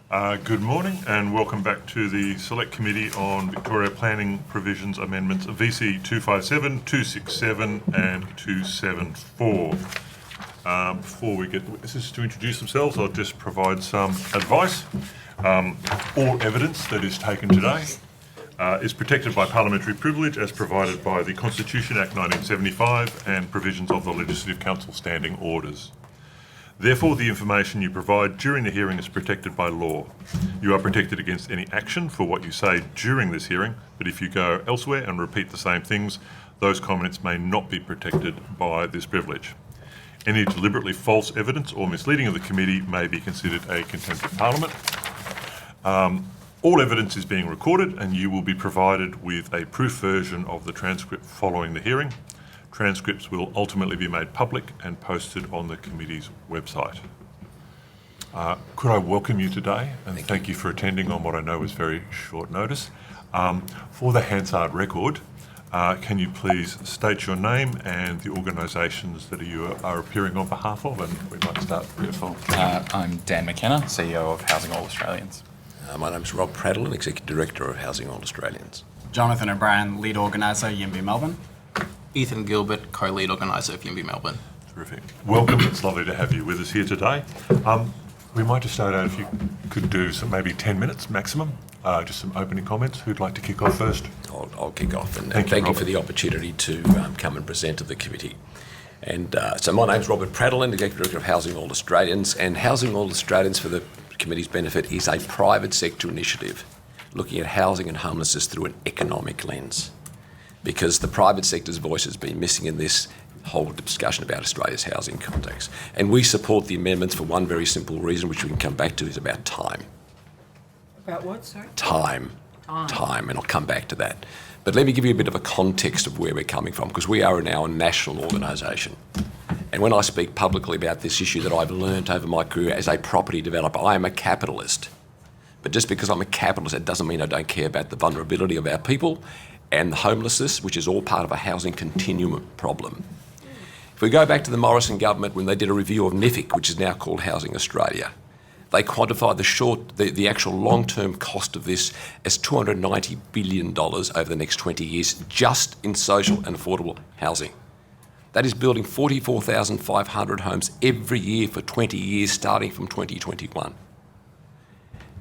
Good morning and welcome back to the Select Committee on Victoria Planning Provisions Amendments of VC257, 267 and 274. Before we get the witnesses to introduce themselves, I'll just provide some advice. All evidence that is taken today is protected by parliamentary privilege as provided by the Constitution Act 1975 and provisions of the Legislative Council Standing Orders. Therefore, the information you provide during the hearing is protected by law. You are protected against any action for what you say during this hearing, but if you go elsewhere and repeat the same things, those comments may not be protected by this privilege. Any deliberately false evidence or misleading of the committee may be considered a contempt of Parliament. All evidence is being recorded and you will be provided with a proof version of the transcript following the hearing. Transcripts will ultimately be made public and posted on the committee's website. Could I welcome you today and thank you for attending on what I know is very short notice. For the Hansard record, can you please state your name and the organisations that you are appearing on behalf of, and we might start with I'm Dan McKenna, CEO of Housing All Australians. My name's Rob Pradlin, Executive Director of Housing All Australians. Jonathan O'Brien, Lead Organiser, YIMBY Melbourne. Ethan Gilbert, Co-Lead Organiser of YIMBY Melbourne. Terrific. Welcome, it's lovely to have you with us here today. We might just start out if you could do some maybe 10 minutes maximum, just some opening comments. Who'd like to kick off first? I'll kick off and thank you for the opportunity to come and present to the committee. And so my name's Robert Pradlin, Executive Director of Housing All Australians, and Housing All Australians, for the committee's benefit, is a private sector initiative looking at housing and homelessness through an economic lens, because the private sector's voice has been missing in this whole discussion about Australia's housing context. And we support the amendments for one very simple reason, which we can come back to, is about time. About what, sorry? Time, and I'll come back to that. But let me give you a bit of a context of where we're coming from, because we are now a national organisation. And when I speak publicly about this issue that I've learnt over my career as a property developer, I am a capitalist. But just because I'm a capitalist, that doesn't mean I don't care about the vulnerability of our people and the homelessness, which is all part of a housing continuum problem. If we go back to the Morrison government, when they did a review of NIFIC, which is now called Housing Australia, they quantified the actual long-term cost of this as $290 billion over the next 20 years, just in social and affordable housing. That is building 44,500 homes every year for 20 years, starting from 2021.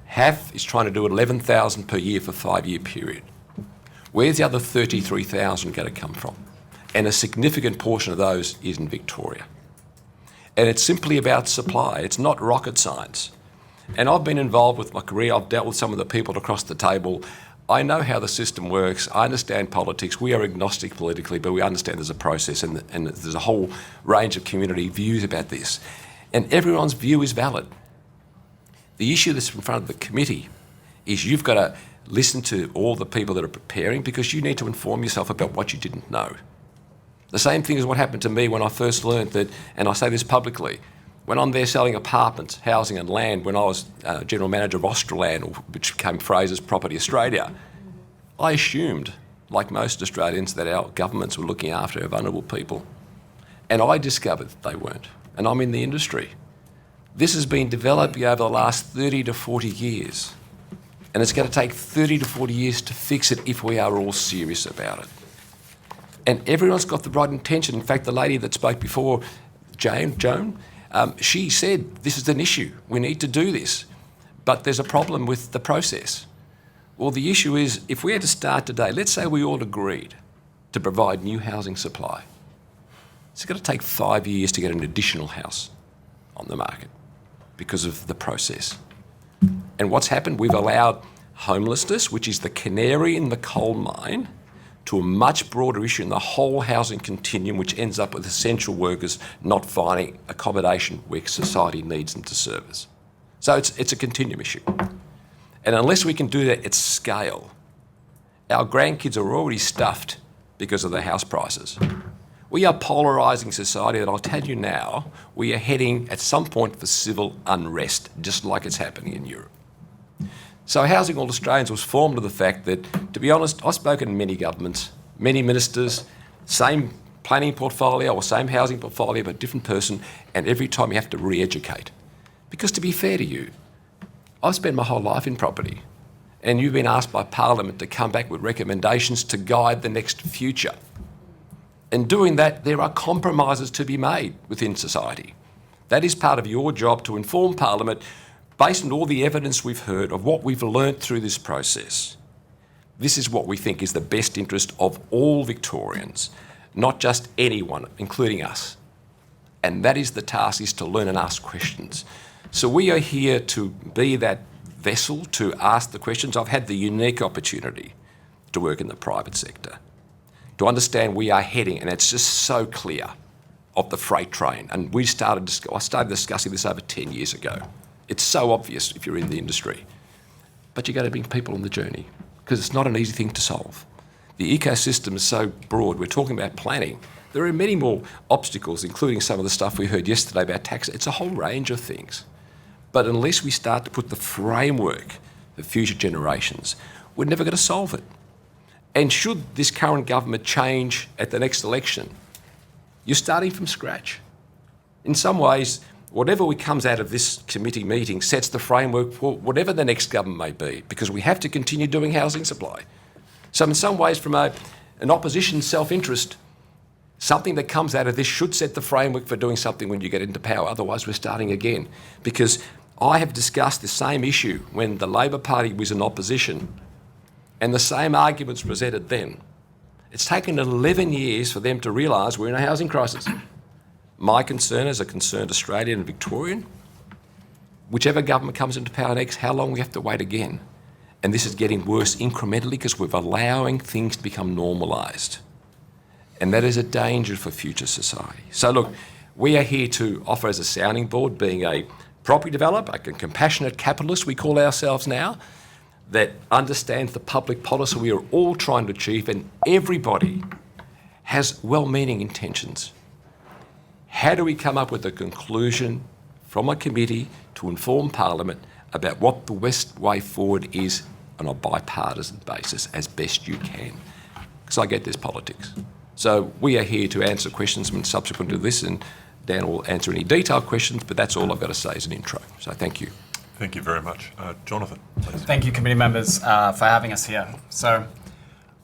HAF is trying to do 11,000 per year for a 5-year period. Where's the other 33,000 going to come from? And a significant portion of those is in Victoria. And it's simply about supply. It's not rocket science. And I've been involved with my career. I've dealt with some of the people across the table. I know how the system works. I understand politics. We are agnostic politically, but we understand there's a process and there's a whole range of community views about this. And everyone's view is valid. The issue that's in front of the committee is you've got to listen to all the people that are preparing, because you need to inform yourself about what you didn't know. The same thing is what happened to me when I first learned that, and I say this publicly, when I'm there selling apartments, housing and land, when I was General Manager of Australand, which became Fraser's Property Australia, I assumed, like most Australians, that our governments were looking after our vulnerable people. And I discovered they weren't. And I'm in the industry. This has been developing over the last 30 to 40 years. And it's going to take 30 to 40 years to fix it if we are all serious about it. And everyone's got the right intention. In fact, the lady that spoke before, Joan, she said this is an issue. We need to do this. But there's a problem with the process. Well, the issue is, if we had to start today, let's say we all agreed to provide new housing supply. It's going to take 5 years to get an additional house on the market because of the process. And what's happened? We've allowed homelessness, which is the canary in the coal mine, to a much broader issue in the whole housing continuum, which ends up with essential workers not finding accommodation where society needs them to service. So it's a continuum issue. And unless we can do that at scale, our grandkids are already stuffed because of the house prices. We are polarising society, and I'll tell you now, we are heading at some point for civil unrest, just like it's happening in Europe. So Housing All Australians was formed of the fact that, to be honest, I've spoken to many governments, many ministers, same planning portfolio or same housing portfolio, but different person, and every time you have to re-educate. Because to be fair to you, I've spent my whole life in property, and you've been asked by Parliament to come back with recommendations to guide the next future. In doing that, there are compromises to be made within society. That is part of your job, to inform Parliament based on all the evidence we've heard of what we've learnt through this process. This is what we think is the best interest of all Victorians, not just anyone, including us. And that is the task, is to learn and ask questions. So we are here to be that vessel to ask the questions. I've had the unique opportunity to work in the private sector, to understand we are heading, and it's just so clear, of the freight train. And I started discussing this over 10 years ago. It's so obvious if you're in the industry. But you've got to bring people on the journey, because it's not an easy thing to solve. The ecosystem is so broad. We're talking about planning. There are many more obstacles, including some of the stuff we heard yesterday about tax. It's a whole range of things. But unless we start to put the framework for future generations, we're never going to solve it. And should this current government change at the next election, you're starting from scratch. In some ways, whatever comes out of this committee meeting sets the framework for whatever the next government may be, because we have to continue doing housing supply. So in some ways, from an opposition self-interest, something that comes out of this should set the framework for doing something when you get into power. Otherwise, we're starting again. Because I have discussed the same issue when the Labor Party was in opposition, and the same arguments presented then. It's taken 11 years for them to realise we're in a housing crisis. My concern, as a concerned Australian and Victorian, whichever government comes into power next, how long we have to wait again. And this is getting worse incrementally because we're allowing things to become normalised. And that is a danger for future society. So look, we are here to offer as a sounding board, being a property developer, a compassionate capitalist we call ourselves now, that understands the public policy we are all trying to achieve, and everybody has well-meaning intentions. How do we come up with a conclusion from a committee to inform Parliament about what the best way forward is on a bipartisan basis as best you can? Because I get there's politics. So we are here to answer questions subsequent to this, and Dan will answer any detailed questions, but that's all I've got to say as an intro. So thank you. Thank you very much. Jonathan, please. Thank you, committee members, for having us here. So,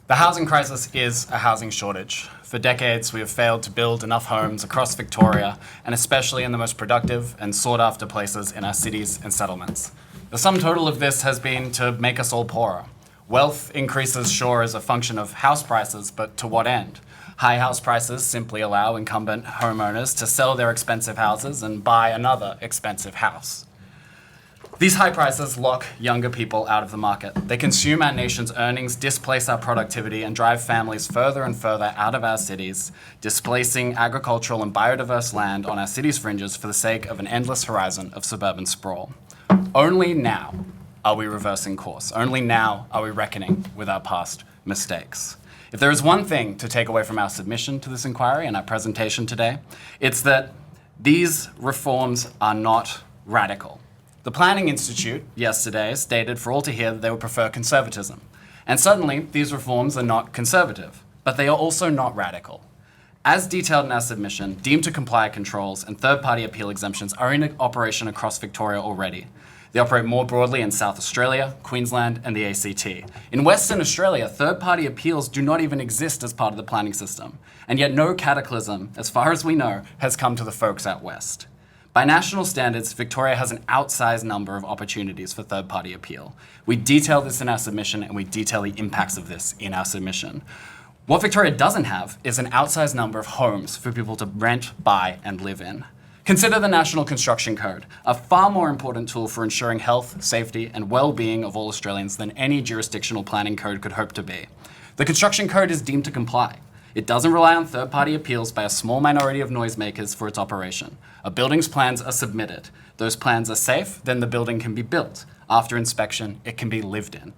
the housing crisis is a housing shortage. For decades, we have failed to build enough homes across Victoria, and especially in the most productive and sought-after places in our cities and settlements. The sum total of this has been to make us all poorer. Wealth increases, sure, as a function of house prices, but to what end? High house prices simply allow incumbent homeowners to sell their expensive houses and buy another expensive house. These high prices lock younger people out of the market. They consume our nation's earnings, displace our productivity, and drive families further and further out of our cities, displacing agricultural and biodiverse land on our cities' fringes for the sake of an endless horizon of suburban sprawl. Only now are we reversing course. Only now are we reckoning with our past mistakes. If there is one thing to take away from our submission to this inquiry and our presentation today, it's that these reforms are not radical. The Planning Institute yesterday stated for all to hear that they would prefer conservatism. And suddenly, these reforms are not conservative, but they are also not radical. As detailed in our submission, deemed to comply controls and third-party appeal exemptions are in operation across Victoria already. They operate more broadly in South Australia, Queensland, and the ACT. In Western Australia, third-party appeals do not even exist as part of the planning system, and yet no cataclysm, as far as we know, has come to the folks out west. By national standards, Victoria has an outsized number of opportunities for third-party appeal. We detail this in our submission, and we detail the impacts of this in our submission. What Victoria doesn't have is an outsized number of homes for people to rent, buy, and live in. Consider the National Construction Code, a far more important tool for ensuring health, safety, and well-being of all Australians than any jurisdictional planning code could hope to be. The Construction Code is deemed to comply. It doesn't rely on third-party appeals by a small minority of noisemakers for its operation. A building's plans are submitted. Those plans are safe, then the building can be built. After inspection, it can be lived in.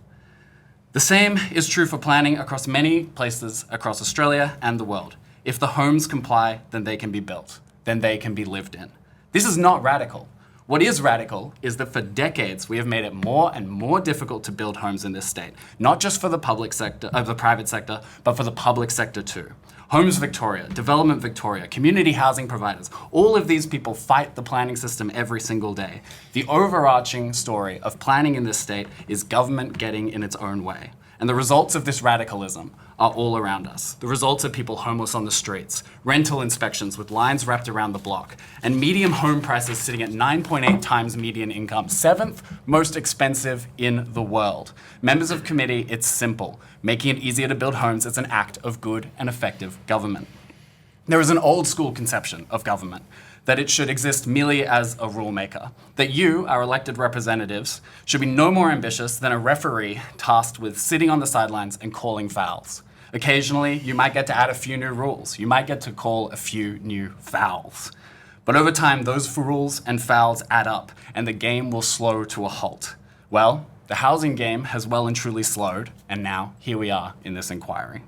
The same is true for planning across many places across Australia and the world. If the homes comply, then they can be built. Then they can be lived in. This is not radical. What is radical is that for decades we have made it more and more difficult to build homes in this state, not just for the private sector, but for the public sector too. Homes Victoria, Development Victoria, community housing providers, all of these people fight the planning system every single day. The overarching story of planning in this state is government getting in its own way. And the results of this radicalism are all around us. The results are people homeless on the streets, rental inspections with lines wrapped around the block, and median home prices sitting at 9.8 times median income, 7th most expensive in the world. Members of committee, it's simple. Making it easier to build homes is an act of good and effective government. There is an old school conception of government, that it should exist merely as a rule maker, that you, our elected representatives, should be no more ambitious than a referee tasked with sitting on the sidelines and calling fouls. Occasionally, you might get to add a few new rules. You might get to call a few new fouls. But over time, those rules and fouls add up, and the game will slow to a halt. Well, the housing game has well and truly slowed, and now here we are in this inquiry.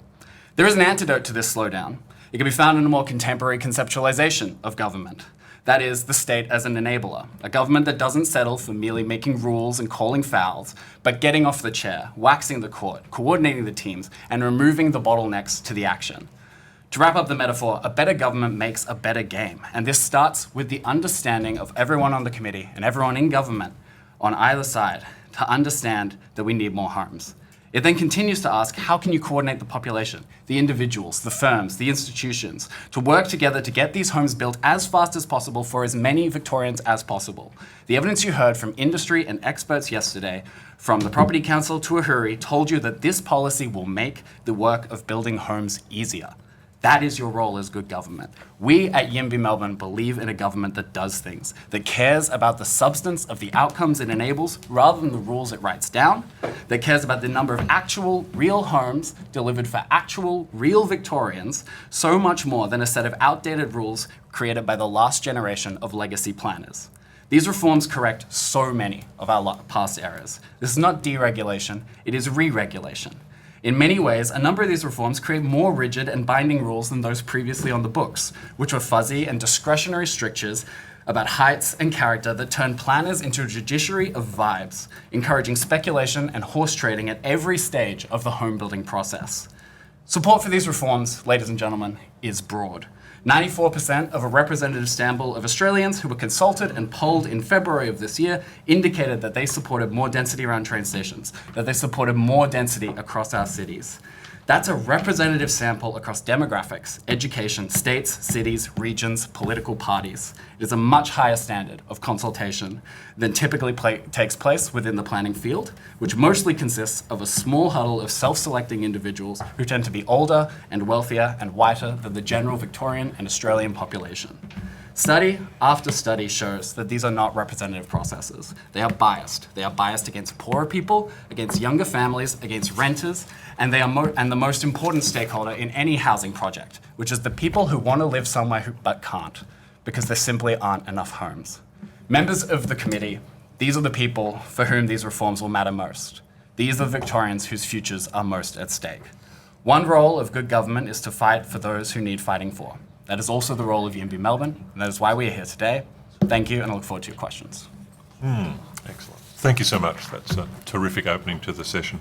There is an antidote to this slowdown. It can be found in a more contemporary conceptualization of government. That is, the state as an enabler, a government that doesn't settle for merely making rules and calling fouls, but getting off the chair, waxing the court, coordinating the teams, and removing the bottlenecks to the action. To wrap up the metaphor, a better government makes a better game, and this starts with the understanding of everyone on the committee and everyone in government on either side to understand that we need more homes. It then continues to ask, how can you coordinate the population, the individuals, the firms, the institutions, to work together to get these homes built as fast as possible for as many Victorians as possible? The evidence you heard from industry and experts yesterday, from the Property Council to Ahuri, told you that this policy will make the work of building homes easier. That is your role as good government. We at YIMBY Melbourne believe in a government that does things, that cares about the substance of the outcomes it enables rather than the rules it writes down, that cares about the number of actual real homes delivered for actual real Victorians, so much more than a set of outdated rules created by the last generation of legacy planners. These reforms correct so many of our past errors. This is not deregulation, it is re-regulation. In many ways, a number of these reforms create more rigid and binding rules than those previously on the books, which were fuzzy and discretionary strictures about heights and character that turned planners into a judiciary of vibes, encouraging speculation and horse trading at every stage of the home building process. Support for these reforms, ladies and gentlemen, is broad. 94% of a representative sample of Australians who were consulted and polled in February of this year indicated that they supported more density around train stations, that they supported more density across our cities. That's a representative sample across demographics, education, states, cities, regions, political parties. It is a much higher standard of consultation than typically takes place within the planning field, which mostly consists of a small huddle of self-selecting individuals who tend to be older and wealthier and whiter than the general Victorian and Australian population. Study after study shows that these are not representative processes. They are biased. They are biased against poorer people, against younger families, against renters, and they are the most important stakeholder in any housing project, which is the people who want to live somewhere but can't, because there simply aren't enough homes. Members of the committee, these are the people for whom these reforms will matter most. These are the Victorians whose futures are most at stake. One role of good government is to fight for those who need fighting for. That is also the role of YIMBY Melbourne, and that is why we are here today. Thank you, and I look forward to your questions. Excellent. Thank you so much. That's a terrific opening to the session.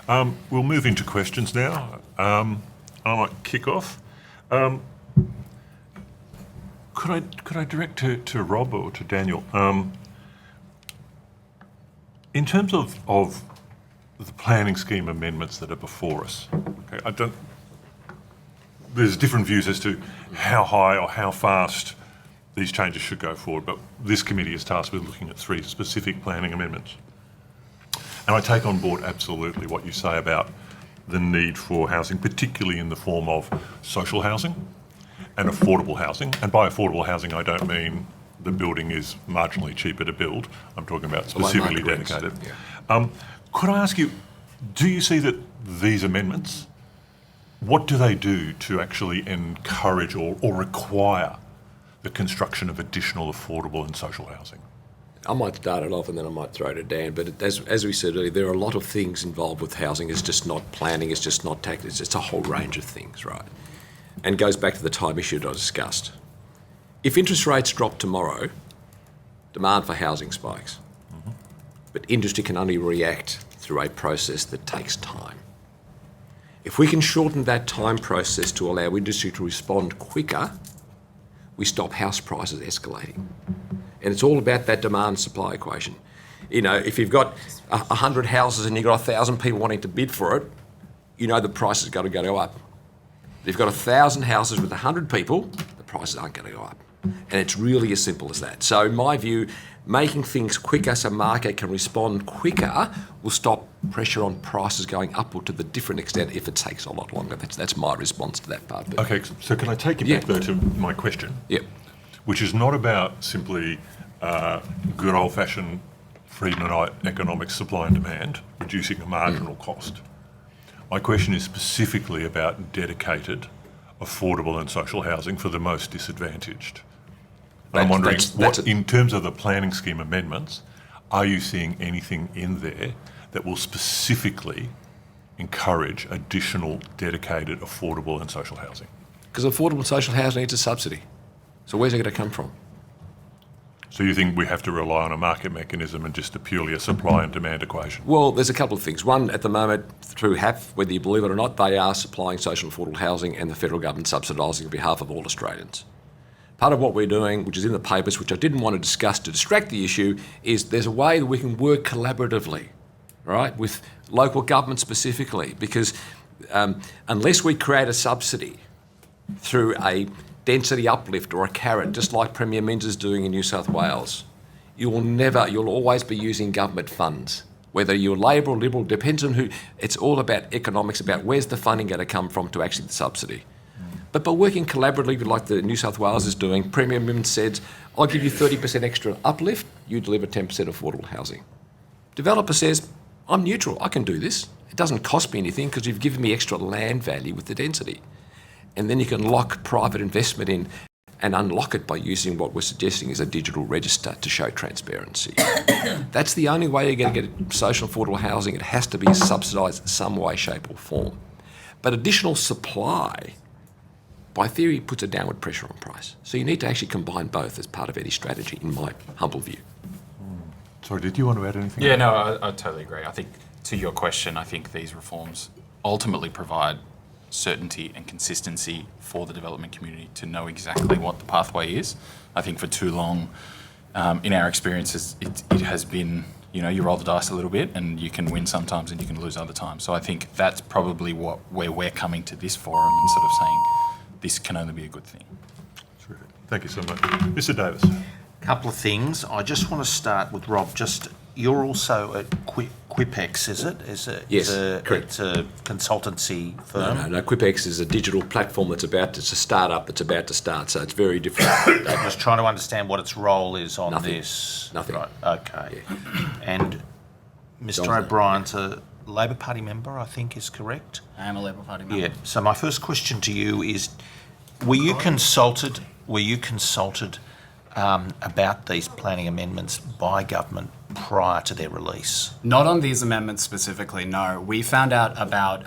We'll move into questions now. I might kick off. Could I direct to Rob or to Daniel? In terms of the planning scheme amendments that are before us, okay, there's different views as to how high or how fast these changes should go forward, but this committee is tasked with looking at 3 specific planning amendments. And I take on board absolutely what you say about the need for housing, particularly in the form of social housing and affordable housing. And by affordable housing, I don't mean the building is marginally cheaper to build. I'm talking about specifically dedicated. Yeah. Could I ask you, do you see that these amendments, what do they do to actually encourage or require the construction of additional affordable and social housing? I might start it off and then I might throw it to Dan, but as we said earlier, there are a lot of things involved with housing. It's just not planning, it's just not tax, it's just a whole range of things, right? And goes back to the time issue that I discussed. If interest rates drop tomorrow, demand for housing spikes. But industry can only react through a process that takes time. If we can shorten that time process to allow industry to respond quicker, we stop house prices escalating. And it's all about that demand-supply equation. You know, if you've got 100 houses and you've got 1,000 people wanting to bid for it, you know the price is going to go up. If you've got 1,000 houses with 100 people, the prices aren't going to go up. And it's really as simple as that. So in my view, making things quicker so market can respond quicker will stop pressure on prices going upward to the different extent if it takes a lot longer. That's my response to that part. But Okay, so can I take you back though to my question? Yep. Which is not about simply good old-fashioned Friedmanite economic supply and demand, reducing a marginal cost. My question is specifically about dedicated, affordable and social housing for the most disadvantaged. And I'm wondering, in terms of the planning scheme amendments, are you seeing anything in there that will specifically encourage additional dedicated, affordable and social housing? Because affordable social housing needs a subsidy. So where's it going to come from? So you think we have to rely on a market mechanism and just purely a supply and demand equation? Well, there's a couple of things. One, at the moment, through HAF, whether you believe it or not, they are supplying social and affordable housing and the federal government subsidising on behalf of all Australians. Part of what we're doing, which is in the papers, which I didn't want to discuss to distract the issue, is there's a way that we can work collaboratively, right, with local government specifically, because unless we create a subsidy through a density uplift or a carrot, just like Premier Minns is doing in New South Wales, you'll always be using government funds. Whether you're Labor or Liberal, depends on who. It's all about economics, about where's the funding going to come from to actually the subsidy. But by working collaboratively like the New South Wales is doing, Premier Minns said, I'll give you 30% extra uplift, you deliver 10% affordable housing. Developer says, I'm neutral, I can do this. It doesn't cost me anything because you've given me extra land value with the density. And then you can lock private investment in and unlock it by using what we're suggesting is a digital register to show transparency. That's the only way you're going to get social affordable housing. It has to be subsidised in some way, shape or form. But additional supply, by theory, puts a downward pressure on price. So you need to actually combine both as part of any strategy, in my humble view. Sorry, did you want to add anything? Yeah, no, I totally agree. I think to your question, I think these reforms ultimately provide certainty and consistency for the development community to know exactly what the pathway is. I think for too long, in our experiences, it has been, you know, you roll the dice a little bit and you can win sometimes and you can lose other times. So I think that's probably where we're coming to this forum and sort of saying this can only be a good thing. Terrific. Thank you so much. Mr. Davis. Couple of things. I just want to start with Rob. You're also at Quipex, is it? Yes, correct. It's a consultancy firm. No. Quipex is a digital platform it's a startup that's about to start, so it's very different. I was trying to understand what its role is on this. Nothing. Right. Okay. Yeah. And Mr. O'Brien's a Labor Party member, I think is correct. I am a Labor Party member. Yeah. So my first question to you is: Were you consulted about these planning amendments by government prior to their release? Not on these amendments specifically, no. We found out about,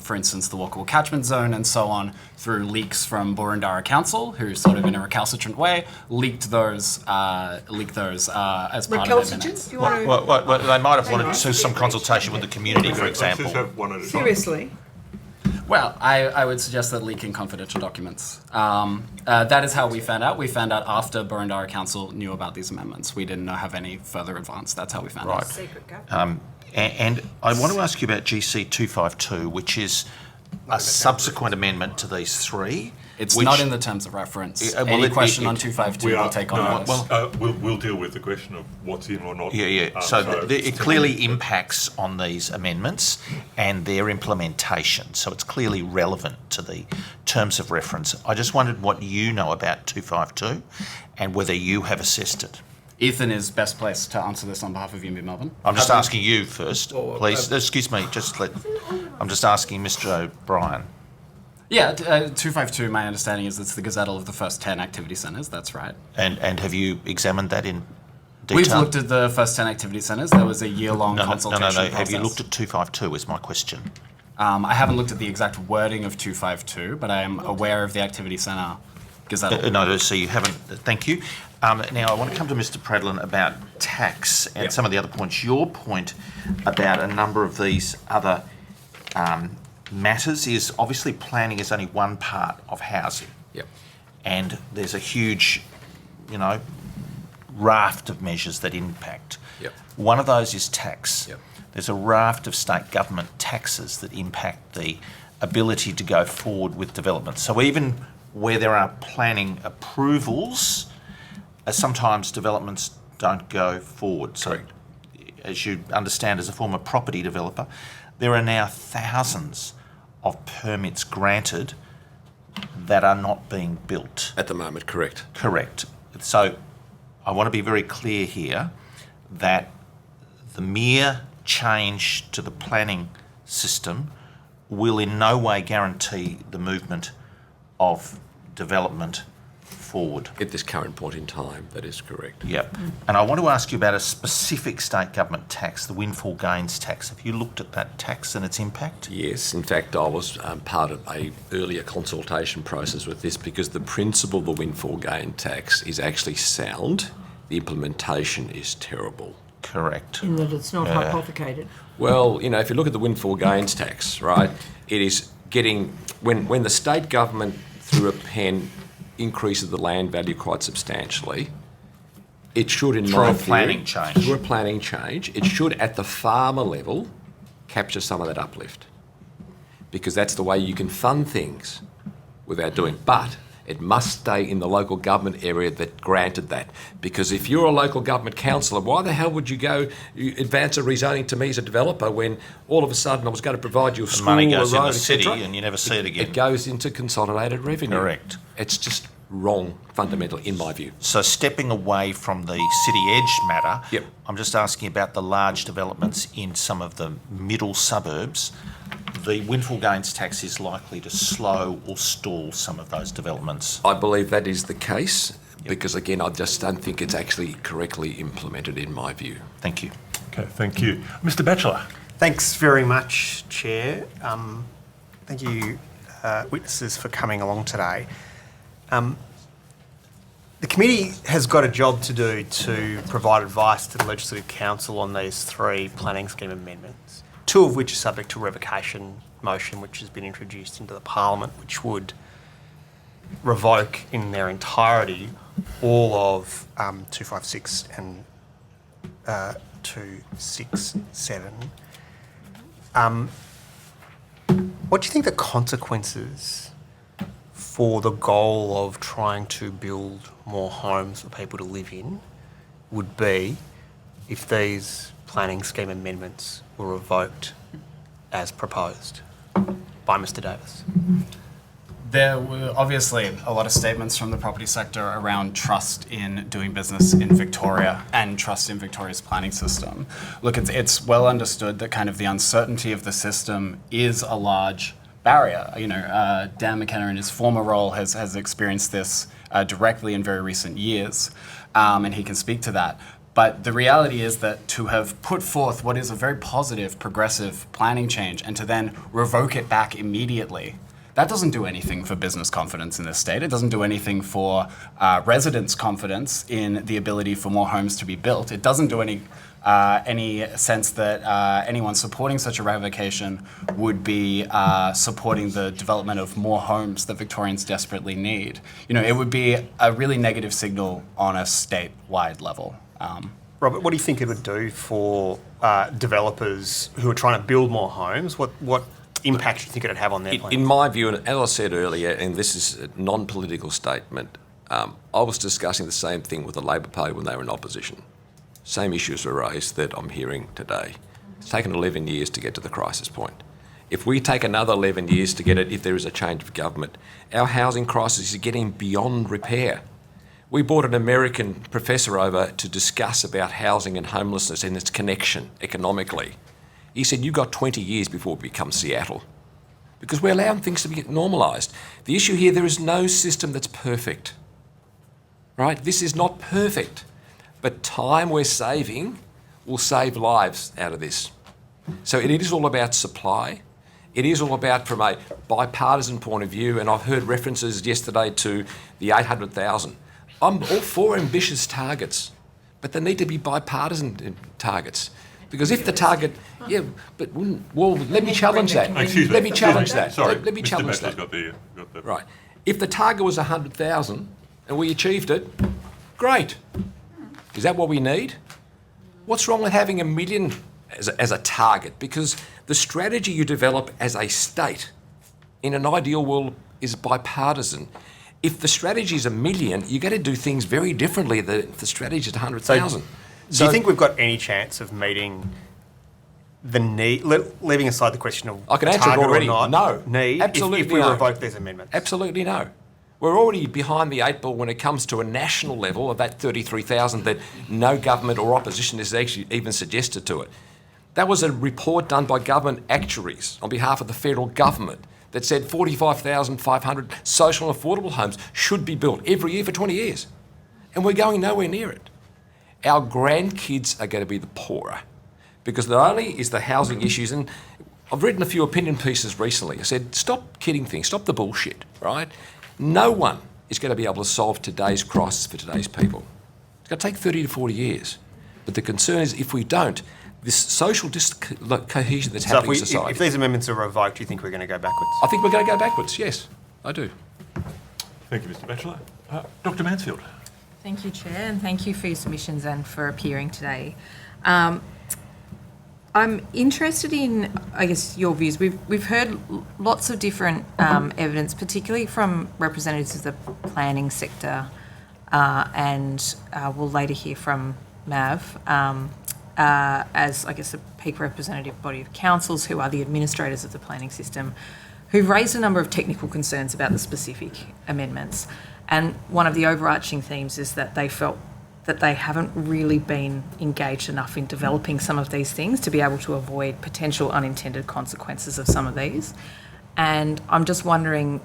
for instance, the walkable catchment zone and so on through leaks from Boroondara Council, who sort of in a recalcitrant way leaked those as part of their Recalcitrant? minutes. Do you want to... Well, they might have wanted some consultation with the community, for example. Let's just have one at a time. Seriously? Well, I would suggest that leaking confidential documents. That is how we found out. We found out after Boroondara Council knew about these amendments. We didn't have any further advance. That's how we found out. Secret government. And I want to ask you about GC252, which is a subsequent amendment to these three. It's not in the terms of reference. Well, Any question on 252 will take on notice. We'll deal with the question of what's in or not. Yeah. So it clearly impacts on these amendments and their implementation. So it's clearly relevant to the terms of reference. I just wondered what you know about 252 and whether you have assessed it. Ethan is best placed to answer this on behalf of YIMBY Melbourne. I'm just asking you first, please. Excuse me. I'm just asking Mr. O'Brien. Yeah, 252, my understanding is it's the gazettal of the first 10 activity centres, that's right. And have you examined that in detail? We've looked at the first 10 activity centres. There was a year-long consultation process. Have you looked at 252 is my question. I haven't looked at the exact wording of 252, but I am aware of the activity centre gazettal. No, so you haven't. Thank you. Now, I want to come to Mr. Pradlin about tax and some of the other points. Your point about a number of these other matters is obviously planning is only one part of housing. Yep. And there's a huge, raft of measures that impact. Yep. One of those is tax. Yep. There's a raft of state government taxes that impact the ability to go forward with development. So even where there are planning approvals, sometimes developments don't go forward. So, as you understand, as a former property developer, there are now thousands of permits granted that are not being built. At the moment, correct. Correct. So I want to be very clear here that the mere change to the planning system will in no way guarantee the movement of development forward. At this current point in time, that is correct. Yep. And I want to ask you about a specific state government tax, the windfall gains tax. Have you looked at that tax and its impact? Yes, in fact, I was part of a earlier consultation process with this because the principle of the windfall gain tax is actually sound. The implementation is terrible. Correct. In that it's not hypothecated. Well, if you look at the windfall gains tax, right, it is getting, when the state government, through a pen, increases the land value quite substantially, it should, in my view, through a planning change, it should, at the farmer level, capture some of that uplift. Because that's the way you can fund things without doing. But it must stay in the local government area that granted that. Because if you're a local government councillor, why the hell would you advance a rezoning to me as a developer when all of a sudden I was going to provide you a school, money goes a road, in the city etc.? and you never see it again. It goes into consolidated revenue. Correct. It's just wrong, fundamentally, in my view. So stepping away from the city edge matter, Yep. I'm just asking about the large developments in some of the middle suburbs. The windfall gains tax is likely to slow or stall some of those developments. I believe that is the case because, again, I just don't think it's actually correctly implemented in my view. Thank you. Okay, thank you. Mr. Batchelor. Thanks very much, Chair. Thank you, witnesses, for coming along today. The committee has got a job to do to provide advice to the Legislative Council on these three planning scheme amendments, two of which are subject to revocation motion, which has been introduced into the Parliament, which would revoke in their entirety all of 256 and 267. What do you think the consequences for the goal of trying to build more homes for people to live in would be if these planning scheme amendments were revoked as proposed by Mr. Davis? There were obviously a lot of statements from the property sector around trust in doing business in Victoria and trust in Victoria's planning system. Look, it's well understood that kind of the uncertainty of the system is a large barrier. Dan McKenna in his former role has experienced this directly in very recent years, and he can speak to that. But the reality is that to have put forth what is a very positive, progressive planning change and to then revoke it back immediately, that doesn't do anything for business confidence in this state. It doesn't do anything for residents' confidence in the ability for more homes to be built. It doesn't do any sense that anyone supporting such a revocation would be supporting the development of more homes that Victorians desperately need. It would be a really negative signal on a statewide level. Robert, what do you think it would do for developers who are trying to build more homes? What impact do you think it would have on their plans? In my view, and as I said earlier, and this is a non-political statement, I was discussing the same thing with the Labor Party when they were in opposition. Same issues were raised that I'm hearing today. It's taken 11 years to get to the crisis point. If we take another 11 years to get it, if there is a change of government, our housing crisis is getting beyond repair. We brought an American professor over to discuss about housing and homelessness and its connection economically. He said, you've got 20 years before it becomes Seattle because we're allowing things to be normalised. The issue here, there is no system that's perfect, right? This is not perfect, but time we're saving will save lives out of this. So it is all about supply. It is all about, from a bipartisan point of view, and I've heard references yesterday to the 800,000. I'm all for ambitious targets, but they need to be bipartisan targets. Because if the target, let me challenge that. Excuse me. Let me challenge that. Sorry, Let me Mr. challenge Batchelor's that. got the Right. If the target was 100,000 and we achieved it, great. Is that what we need? What's wrong with having 1 million as a target? Because the strategy you develop as a state in an ideal world is bipartisan. If the strategy is 1 million, you've got to do things very differently than if the strategy is 100,000. Do you think we've got any chance of meeting the need, leaving aside the question of I can answer it target already. or not, No. need, Absolutely if we no. revoke these amendments? Absolutely no. We're already behind the 8 ball when it comes to a national level of that 33,000 that no government or opposition has actually even suggested to it. That was a report done by government actuaries on behalf of the federal government that said 45,500 social and affordable homes should be built every year for 20 years. And we're going nowhere near it. Our grandkids are going to be the poorer because not only is the housing issues, and I've written a few opinion pieces recently. I said, stop kidding things, stop the bullshit, right? No one is going to be able to solve today's crisis for today's people. It's going to take 30 to 40 years. But the concern is if we don't, this social cohesion that's happening in society. If these amendments are revoked, do you think we're going to go backwards? I think we're going to go backwards, yes, I do. Thank you, Mr. Batchelor. Dr. Mansfield. Thank you, Chair, and thank you for your submissions and for appearing today. I'm interested in, I guess, your views. We've heard lots of different evidence, particularly from representatives of the planning sector, and we'll later hear from MAV, as, I guess, a peak representative body of councils who are the administrators of the planning system, who've raised a number of technical concerns about the specific amendments. And one of the overarching themes is that they felt that they haven't really been engaged enough in developing some of these things to be able to avoid potential unintended consequences of some of these. And I'm just wondering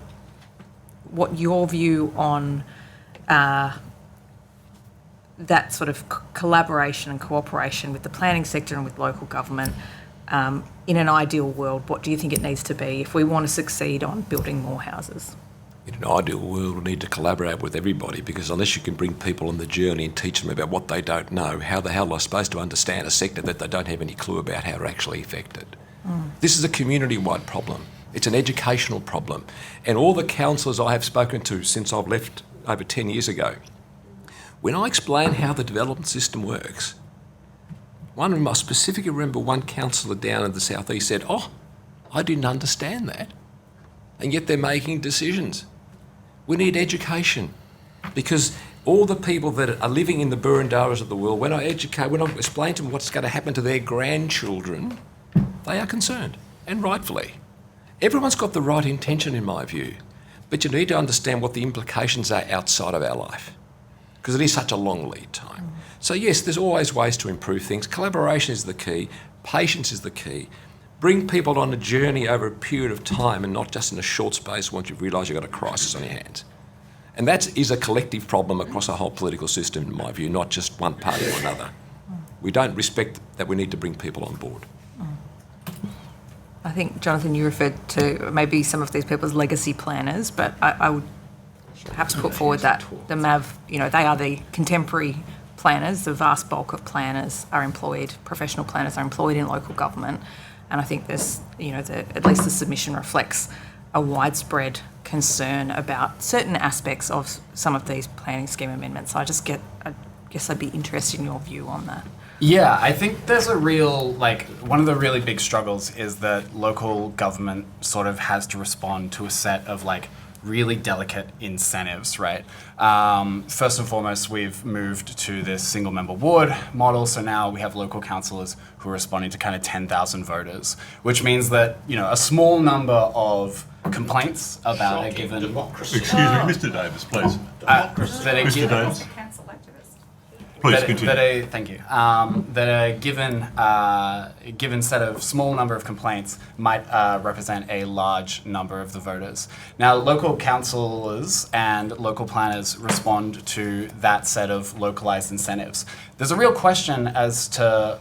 what your view on that sort of collaboration and cooperation with the planning sector and with local government. In an ideal world, what do you think it needs to be if we want to succeed on building more houses? In an ideal world, we need to collaborate with everybody because unless you can bring people on the journey and teach them about what they don't know, how the hell are they supposed to understand a sector that they don't have any clue about how to actually affect it? This is a community-wide problem. It's an educational problem. And all the councillors I have spoken to since I've left over 10 years ago, when I explain how the development system works, one of them, I specifically remember one councillor down in the southeast said, I didn't understand that. And yet they're making decisions. We need education because all the people that are living in the Burundaras of the world, when I explain to them what's going to happen to their grandchildren, they are concerned, and rightfully. Everyone's got the right intention in my view, but you need to understand what the implications are outside of our life because it is such a long lead time. So yes, there's always ways to improve things. Collaboration is the key, patience is the key. Bring people on a journey over a period of time and not just in a short space once you realise you've got a crisis on your hands. And that is a collective problem across a whole political system, in my view, not just one party or another. We don't respect that we need to bring people on board. I think, Jonathan, you referred to maybe some of these people as legacy planners, but I would perhaps put forward that the MAV, they are the contemporary planners. The vast bulk of planners are employed, professional planners are employed in local government. And I think there's, at least the submission reflects a widespread concern about certain aspects of some of these planning scheme amendments. I guess I'd be interested in your view on that. Yeah, I think there's a real, one of the really big struggles is that local government sort of has to respond to a set of, really delicate incentives, right? First and foremost, we've moved to this single member ward model. So now we have local councillors who are responding to kind of 10,000 voters, which means that, a small number of complaints about a given... Excuse me, Mr. Davis, please. Mr. Davis. Please continue. Thank you. That a given set of small number of complaints might represent a large number of the voters. Now, local councillors and local planners respond to that set of localised incentives. There's a real question as to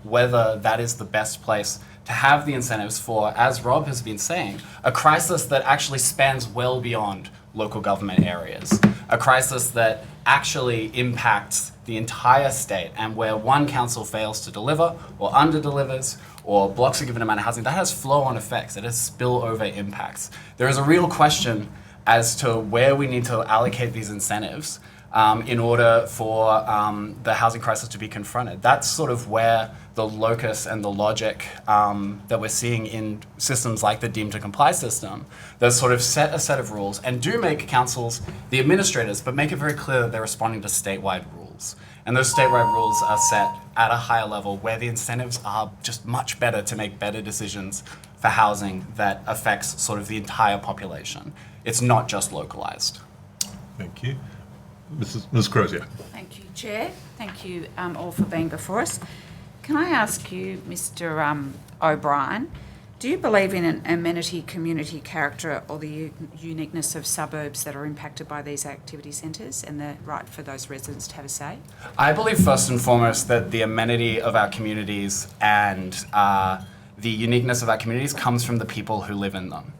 whether that is the best place to have the incentives for, as Rob has been saying, a crisis that actually spans well beyond local government areas, a crisis that actually impacts the entire state, and where one council fails to deliver or under-delivers or blocks a given amount of housing, that has flow-on effects, it has spill-over impacts. There is a real question as to where we need to allocate these incentives in order for the housing crisis to be confronted. That's sort of where the locus and the logic that we're seeing in systems like the deemed to comply system that sort of set a set of rules and do make councils the administrators, but make it very clear that they're responding to statewide rules. And those statewide rules are set at a higher level where the incentives are just much better to make better decisions for housing that affects sort of the entire population. It's not just localised. Thank you. Ms. Crozier. Thank you, Chair. Thank you all for being before us. Can I ask you, Mr. O'Brien, do you believe in an amenity community character or the uniqueness of suburbs that are impacted by these activity centres and the right for those residents to have a say? I believe first and foremost that the amenity of our communities and the uniqueness of our communities comes from the people who live in them.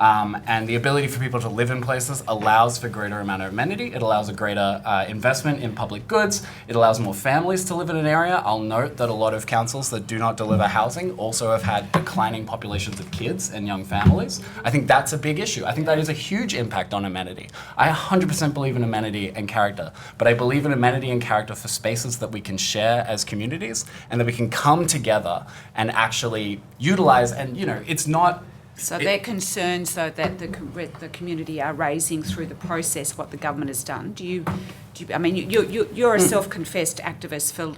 And the ability for people to live in places allows for greater amount of amenity. It allows a greater investment in public goods. It allows more families to live in an area. I'll note that a lot of councils that do not deliver housing also have had declining populations of kids and young families. I think that's a big issue. I think that is a huge impact on amenity. I 100% believe in amenity and character, but I believe in amenity and character for spaces that we can share as communities and that we can come together and actually utilize. And, you know, it's not... So they're concerns, though, that the community are raising through the process what the government has done. I mean, you're a self-confessed activist for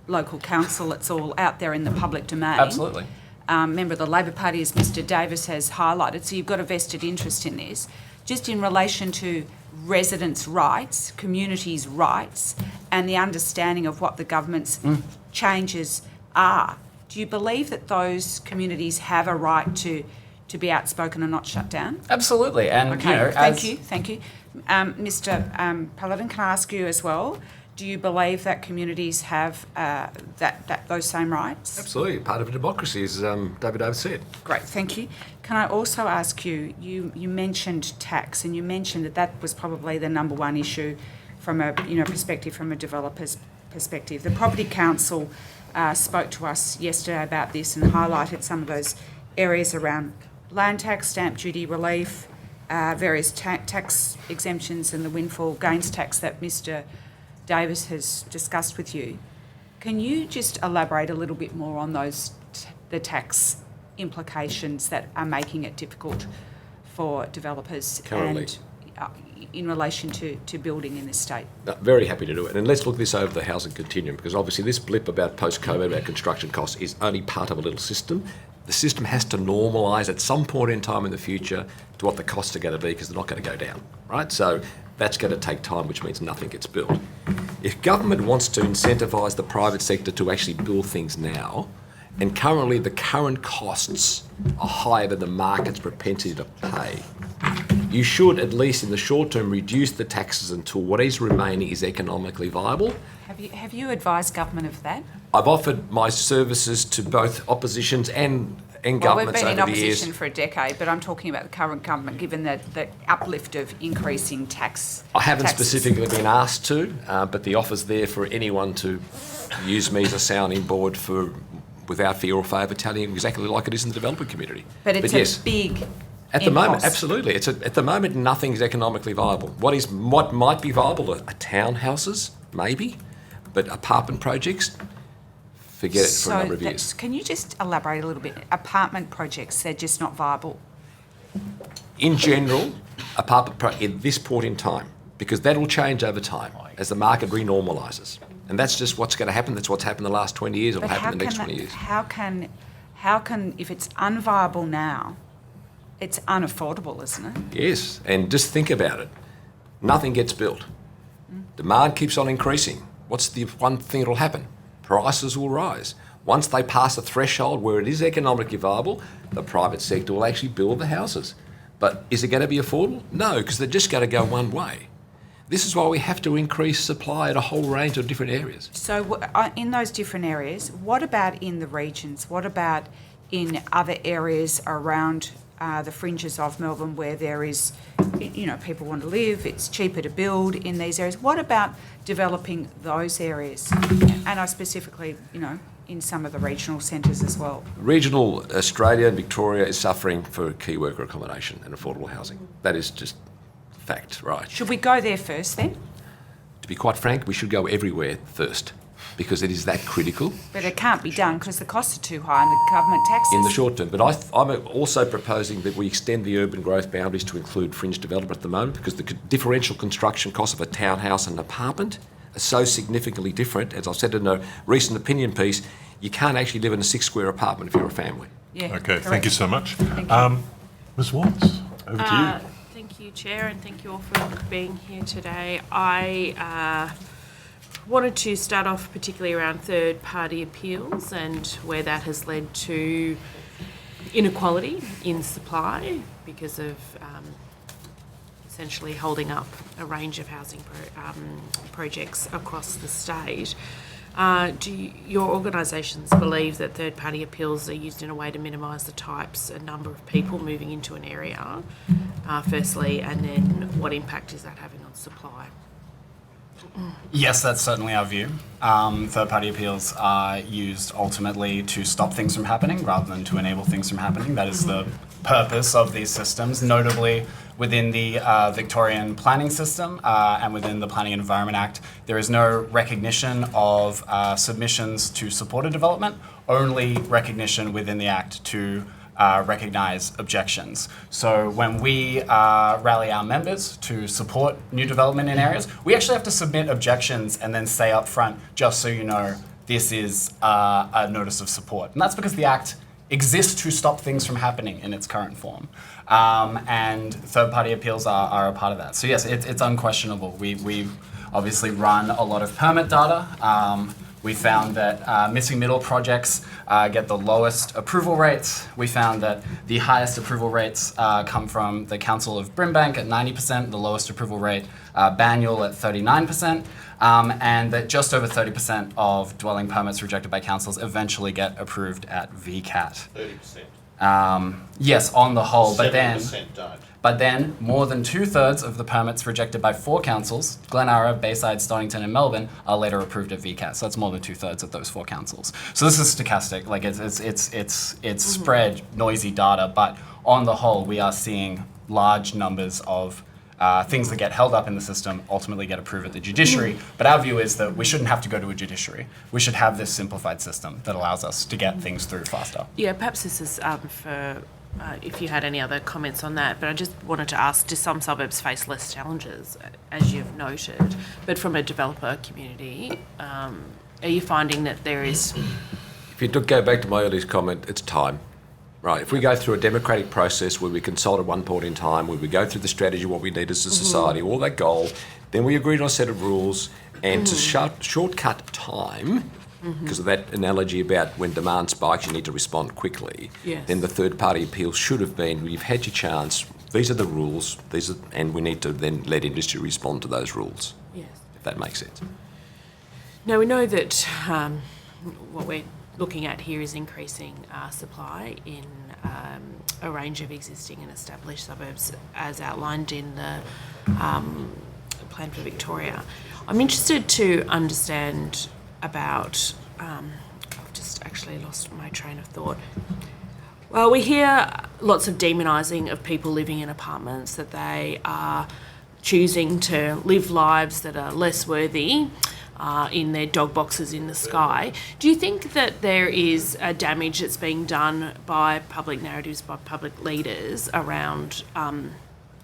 local council. It's all out there in the public domain. Absolutely. Member of the Labor Party, as Mr. Davis has highlighted. So you've got a vested interest in this. Just in relation to residents' rights, communities' rights, and the understanding of what the government's changes are. Do you believe that those communities have a right to be outspoken and not shut down? Absolutely. And, okay, you know, thank you. Mr. Paladin, can I ask you as well, do you believe that communities have those same rights? Absolutely. Part of a democracy, as David Davis said. Great, thank you. Can I also ask you, you mentioned tax, and you mentioned that was probably the number one issue from a perspective, from a developer's perspective. The Property Council spoke to us yesterday about this and highlighted some of those areas around land tax, stamp duty relief, various tax exemptions and the windfall gains tax that Mr. Davis has discussed with you. Can you just elaborate a little bit more on those, the tax implications that are making it difficult for developers Currently. and in relation to building in this state? Very happy to do it. And let's look this over the housing continuum, because obviously this blip about post-COVID, about construction costs, is only part of a little system. The system has to normalise at some point in time in the future to what the costs are going to be, because they're not going to go down, right? So that's going to take time, which means nothing gets built. If government wants to incentivise the private sector to actually build things now, and currently the current costs are higher than the market's propensity to pay, you should, at least in the short term, reduce the taxes until what is remaining is economically viable. Have you advised government of that? I've offered my services to both oppositions and governments over the years. Well, we've been in opposition for a decade, but I'm talking about the current government, given the uplift of increasing taxes. I haven't specifically been asked to, but the offer's there for anyone to use me as a sounding board for, without fear or favour, telling exactly like it is in the developer community. But it's yes, a big at the moment, absolutely. At the moment, nothing's economically viable. What might be viable are townhouses, maybe, but apartment projects, forget it for a number of years. Can you just elaborate a little bit? Apartment projects, they're just not viable. In general, at this point in time, because that will change over time as the market renormalises. And that's just what's going to happen. That's what's happened the last 20 years. It'll happen in the next 20 years. How can, if it's unviable now, it's unaffordable, isn't it? Yes, and just think about it. Nothing gets built. Demand keeps on increasing. What's the one thing that'll happen? Prices will rise. Once they pass a threshold where it is economically viable, the private sector will actually build the houses. But is it going to be affordable? No, because they're just going to go one way. This is why we have to increase supply at a whole range of different areas. So in those different areas, what about in the regions? What about in other areas around the fringes of Melbourne where there is, people want to live, it's cheaper to build in these areas. What about developing those areas? And I specifically, in some of the regional centres as well. Regional Australia and Victoria is suffering for key worker accommodation and affordable housing. That is just fact, right? Should we go there first then? To be quite frank, we should go everywhere first because it is that critical. But it can't be done because the costs are too high and the government taxes. In the short term. But I'm also proposing that we extend the urban growth boundaries to include fringe development at the moment because the differential construction cost of a townhouse and an apartment are so significantly different. As I've said in a recent opinion piece, you can't actually live in a 6-square apartment if you're a family. Yeah, Okay, correct. thank you so much. Thank you. Ms Watts, over to you. Thank you, Chair, and thank you all for being here today. I wanted to start off particularly around third-party appeals and where that has led to inequality in supply because of essentially holding up a range of housing projects across the state. Do your organisations believe that third-party appeals are used in a way to minimise the types and number of people moving into an area, firstly, and then what impact is that having on supply? Yes, that's certainly our view. Third-party appeals are used ultimately to stop things from happening rather than to enable things from happening. That is the purpose of these systems, notably within the Victorian planning system and within the Planning and Environment Act. There is no recognition of submissions to support a development, only recognition within the Act to recognise objections. So when we rally our members to support new development in areas, we actually have to submit objections and then say up front, just so you know, this is a notice of support. And that's because the Act exists to stop things from happening in its current form. And third-party appeals are a part of that. So yes, it's unquestionable. We've obviously run a lot of permit data. We found that missing middle projects get the lowest approval rates. We found that the highest approval rates come from the Council of Brimbank at 90%, the lowest approval rate, Banyule at 39%, and that just over 30% of dwelling permits rejected by councils eventually get approved at VCAT. 30%. Yes, on the whole, but then... 7% don't. But then, more than 2/3 of the permits rejected by 4 councils, Glenara, Bayside, Stonington and Melbourne, are later approved at VCAT. So that's more than 2/3 of those 4 councils. So this is stochastic, like it's spread noisy data, but on the whole, we are seeing large numbers of things that get held up in the system ultimately get approved at the judiciary. But our view is that we shouldn't have to go to a judiciary. We should have this simplified system that allows us to get things through faster. Yeah, perhaps this is for if you had any other comments on that, but I just wanted to ask, do some suburbs face less challenges, as you've noted, but from a developer community, are you finding that there is... If you go back to my earlier comment, it's time. Right, if we go through a democratic process where we consult at one point in time, where we go through the strategy, what we need as a society, all that goal, then we agreed on a set of rules, and to shortcut time, because of that analogy about when demand spikes, you need to respond quickly, Yes. then the third-party appeal should have been, you've had your chance, these are the rules, and we need to then let industry respond to those rules, Yes. if that makes sense. Now, we know that what we're looking at here is increasing supply in a range of existing and established suburbs, as outlined in the Plan for Victoria. I'm interested to understand about, I've just actually lost my train of thought. Well, we hear lots of demonising of people living in apartments, that they are choosing to live lives that are less worthy in their dog boxes in the sky. Do you think that there is a damage that's being done by public narratives, by public leaders around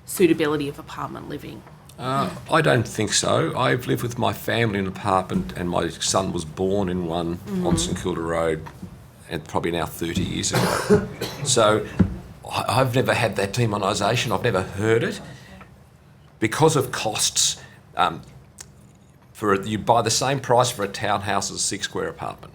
suitability of apartment living? I don't think so. I've lived with my family in an apartment, and my son was born in one on St Kilda Road, and probably now 30 years ago. So I've never had that demonisation. I've never heard it. Because of costs, you buy the same price for a townhouse as a 6-square apartment.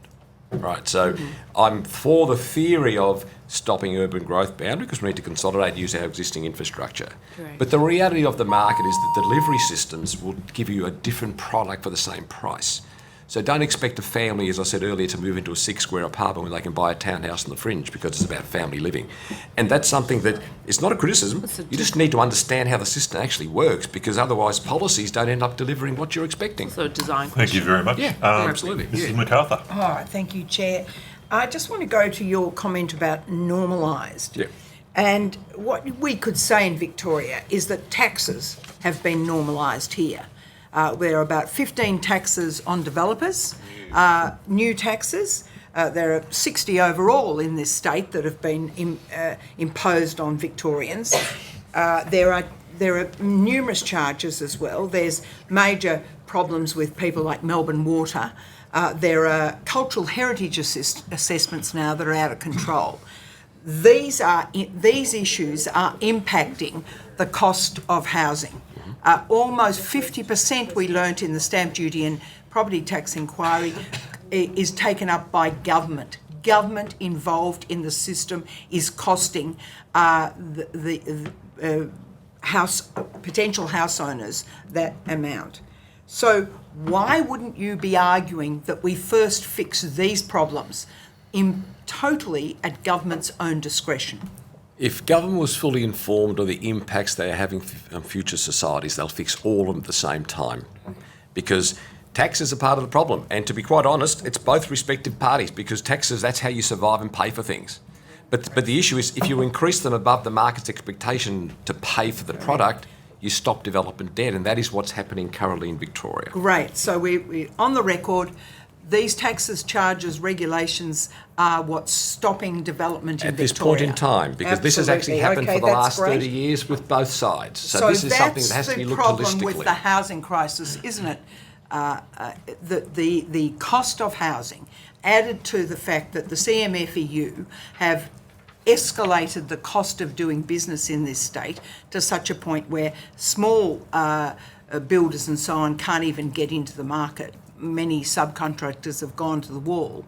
Right, so I'm for the theory of stopping urban growth boundary because we need to consolidate and use our existing infrastructure. Correct. But the reality of the market is that delivery systems will give you a different product for the same price. So don't expect a family, as I said earlier, to move into a 6-square apartment when they can buy a townhouse on the fringe, because it's about family living. And that's something that, it's not a criticism, you just need to understand how the system actually works, because otherwise policies don't end up delivering what you're expecting. So design Thank you question. very much. Yeah, absolutely. Mrs. Yeah. MacArthur. All right, thank you, Chair. I just want to go to your comment about normalised. Yeah. And what we could say in Victoria is that taxes have been normalised here. There are about 15 taxes on developers, new taxes. There are 60 overall in this state that have been imposed on Victorians. There are numerous charges as well. There's major problems with people like Melbourne Water. There are cultural heritage assessments now that are out of control. These issues are impacting the cost of housing. Almost 50%, we learnt in the stamp duty and property tax inquiry, is taken up by government. Government involved in the system is costing the potential house owners that amount. So why wouldn't you be arguing that we first fix these problems totally at government's own discretion? If government was fully informed of the impacts they are having on future societies, they'll fix all of them at the same time. Because taxes are part of the problem. And to be quite honest, it's both respective parties, because taxes, that's how you survive and pay for things. But the issue is, if you increase them above the market's expectation to pay for the product, you stop development debt, and that is what's happening currently in Victoria. Great. So we're on the record. These taxes, charges, regulations are what's stopping development in Victoria. At this point in time, because this has actually happened for the last 30 years with both sides. So this is something that has to be looked holistically. That's the problem with the housing crisis, isn't it? The cost of housing, added to the fact that the CMFEU have escalated the cost of doing business in this state to such a point where small builders and so on can't even get into the market. Many subcontractors have gone to the wall.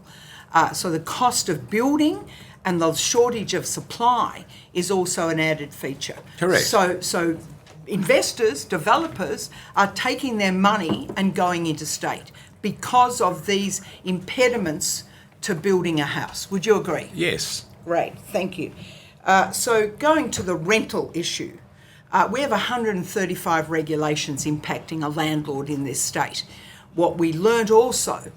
So the cost of building and the shortage of supply is also an added feature. Correct. So investors, developers are taking their money and going into state because of these impediments to building a house. Would you agree? Yes. Great, thank you. So going to the rental issue, we have 135 regulations impacting a landlord in this state. What we learnt also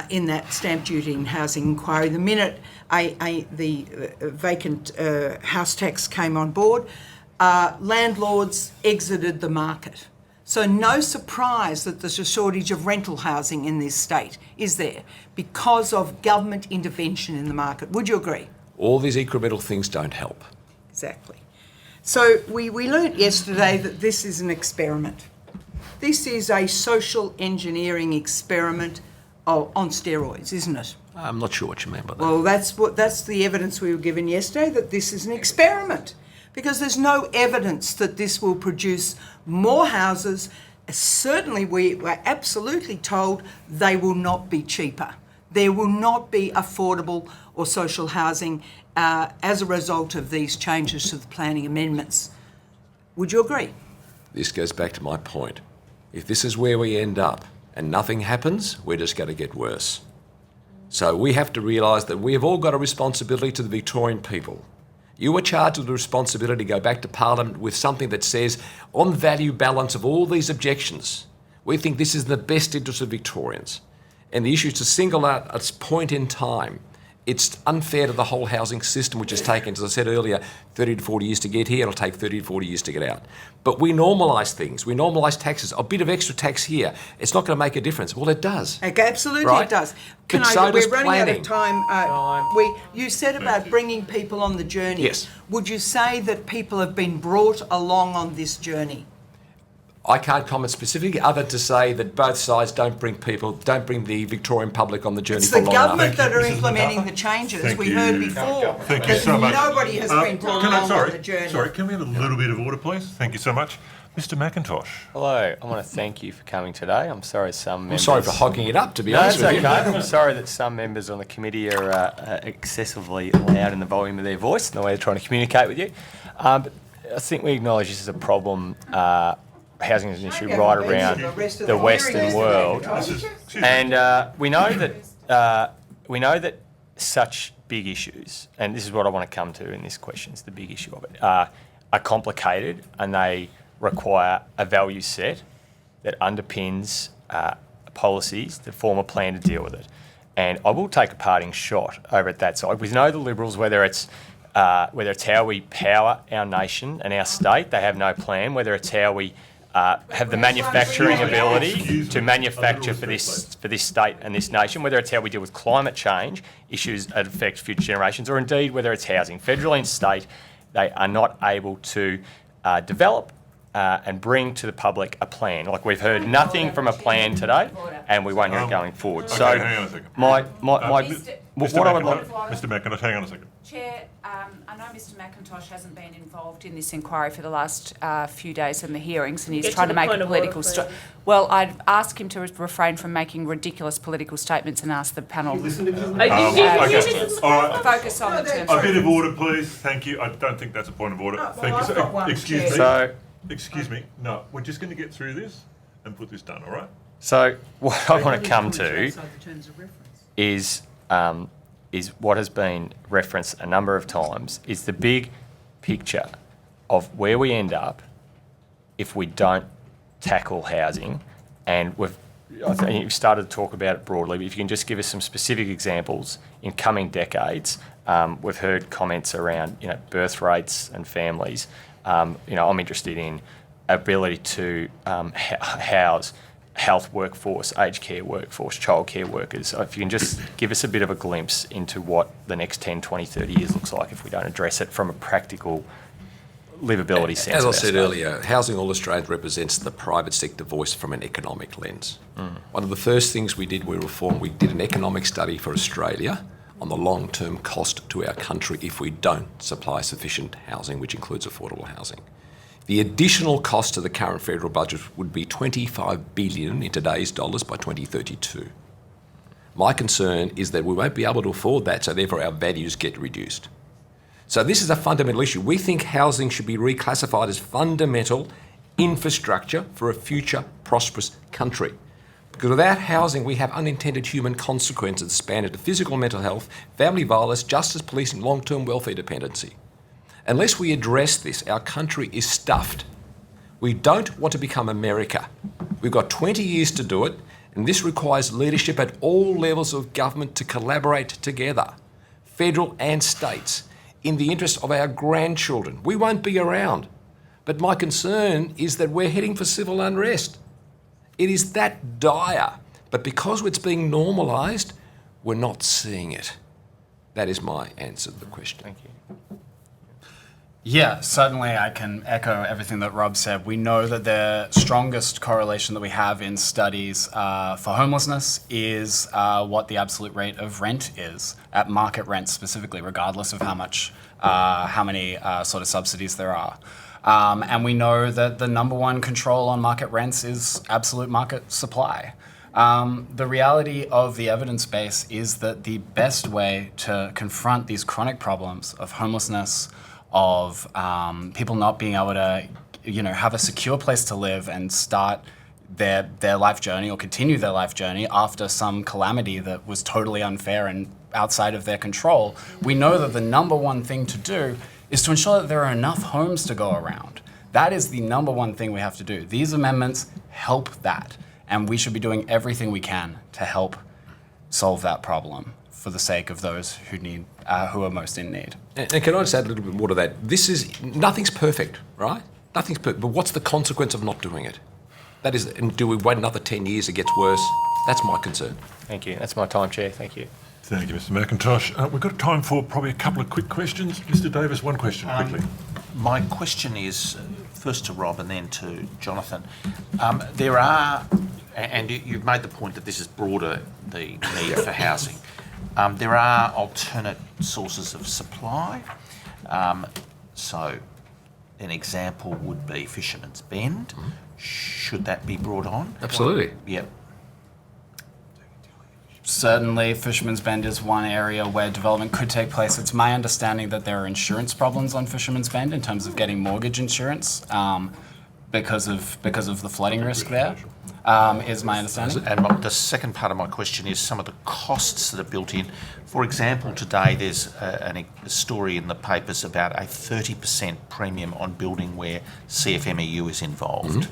in that stamp duty and housing inquiry, the minute the vacant house tax came on board, landlords exited the market. So no surprise that there's a shortage of rental housing in this state, is there? Because of government intervention in the market. Would you agree? All these incremental things don't help. Exactly. So we learnt yesterday that this is an experiment. This is a social engineering experiment on steroids, isn't it? I'm not sure what you mean by that. Well, that's the evidence we were given yesterday, that this is an experiment, because there's no evidence that this will produce more houses. Certainly, we were absolutely told they will not be cheaper. There will not be affordable or social housing as a result of these changes to the planning amendments. Would you agree? This goes back to my point. If this is where we end up and nothing happens, we're just going to get worse. So we have to realise that we have all got a responsibility to the Victorian people. You are charged with the responsibility to go back to Parliament with something that says, on value balance of all these objections, we think this is in the best interest of Victorians. And the issue is to single out a point in time. It's unfair to the whole housing system, which has taken, as I said earlier, 30 to 40 years to get here. It'll take 30 to 40 years to get out. But we normalise things. We normalise taxes. A bit of extra tax here, it's not going to make a difference. Well, it does. Okay, absolutely, right? It does. But so does we're running out planning. of time. You said about bringing people on the journey. Yes. Would you say that people have been brought along on this journey? I can't comment specifically, other to say that both sides don't bring the Victorian public on the journey It's for the long government enough. that are implementing the changes. Thank We you. heard before Thank you that so much. nobody has been brought along on the journey. Sorry, can we have a little bit of order, please? Thank you so much. Mr. McIntosh. Hello, I want to thank you for coming today. I'm sorry some members... I'm sorry for hogging it up, to be No, honest it's with okay. you. I'm sorry that some members on the committee are excessively loud in the volume of their voice and the way they're trying to communicate with you. But I think we acknowledge this is a problem housing is an issue right around the Western world, and we know that such big issues, and this is what I want to come to in this question, is the big issue of it, are complicated, and they require a value set that underpins policies that form a plan to deal with it. And I will take a parting shot over at that side. We know the Liberals, whether it's how we power our nation and our state, they have no plan. Whether it's how we have the manufacturing ability to manufacture for this state and this nation, whether it's how we deal with climate change, issues that affect future generations, or indeed whether it's housing. Federal and state, they are not able to develop and bring to the public a plan. Like, we've heard nothing from a plan today, and we won't hear it going forward. Okay, So, hang on a second. what I would like. Mr. McIntosh, hang on a second. Chair, I know Mr McIntosh hasn't been involved in this inquiry for the last few days in the hearings, and he's trying to make a political Well, I'd ask him to refrain from making ridiculous political statements and ask the panel focus on the terms. A bit of order, please. Thank you. I don't think that's a point of order. Thank you. Excuse me. Excuse me. No, we're just going to get through this and put this done, all right? So what I want to come to is what has been referenced a number of times, is the big picture of where we end up if we don't tackle housing. And I think you've started to talk about it broadly, but if you can just give us some specific examples in coming decades. We've heard comments around, birth rates and families. I'm interested in ability to house health workforce, aged care workforce, childcare workers. So if you can just give us a bit of a glimpse into what the next 10, 20, 30 years looks like if we don't address it from a practical livability sense. As I said earlier, Housing All Australians represents the private sector voice from an economic lens. One of the first things we did, we did an economic study for Australia on the long-term cost to our country if we don't supply sufficient housing, which includes affordable housing. The additional cost to the current federal budget would be $25 billion in today's dollars by 2032. My concern is that we won't be able to afford that, so therefore our values get reduced. So this is a fundamental issue. We think housing should be reclassified as fundamental infrastructure for a future prosperous country. Because without housing, we have unintended human consequences that span into physical and mental health, family violence, justice, policing, long-term welfare dependency. Unless we address this, our country is stuffed. We don't want to become America. We've got 20 years to do it, and this requires leadership at all levels of government to collaborate together, federal and states, in the interest of our grandchildren. We won't be around. But my concern is that we're heading for civil unrest. It is that dire, but because it's being normalised, we're not seeing it. That is my answer to the question. Thank you. Yeah, certainly I can echo everything that Rob said. We know that the strongest correlation that we have in studies for homelessness is what the absolute rate of rent is, at market rent specifically, regardless of how many sort of subsidies there are. And we know that the number one control on market rents is absolute market supply. The reality of the evidence base is that the best way to confront these chronic problems of homelessness, of people not being able to, have a secure place to live and start their life journey or continue their life journey after some calamity that was totally unfair and outside of their control, we know that the number one thing to do is to ensure that there are enough homes to go around. That is the number one thing we have to do. These amendments help that, and we should be doing everything we can to help solve that problem for the sake of those who are most in need. And can I just add a little bit more to that? Nothing's perfect, right? Nothing's perfect, but what's the consequence of not doing it? That is, and do we wait another 10 years, it gets worse? That's my concern. Thank you. That's my time, Chair. Thank you. Thank you, Mr. McIntosh. We've got time for probably a couple of quick questions. Mr. Davis, one question quickly. My question is first to Rob and then to Jonathan. There are, and you've made the point that this is broader, the need for housing. There are alternate sources of supply. So an example would be Fisherman's Bend. Should that be brought on? Absolutely. Yep. Certainly, Fisherman's Bend is one area where development could take place. It's my understanding that there are insurance problems on Fisherman's Bend in terms of getting mortgage insurance. because of the flooding risk there, is my understanding. And the second part of my question is some of the costs that are built in. For example, today there's a story in the papers about a 30% premium on building where CFMEU is involved.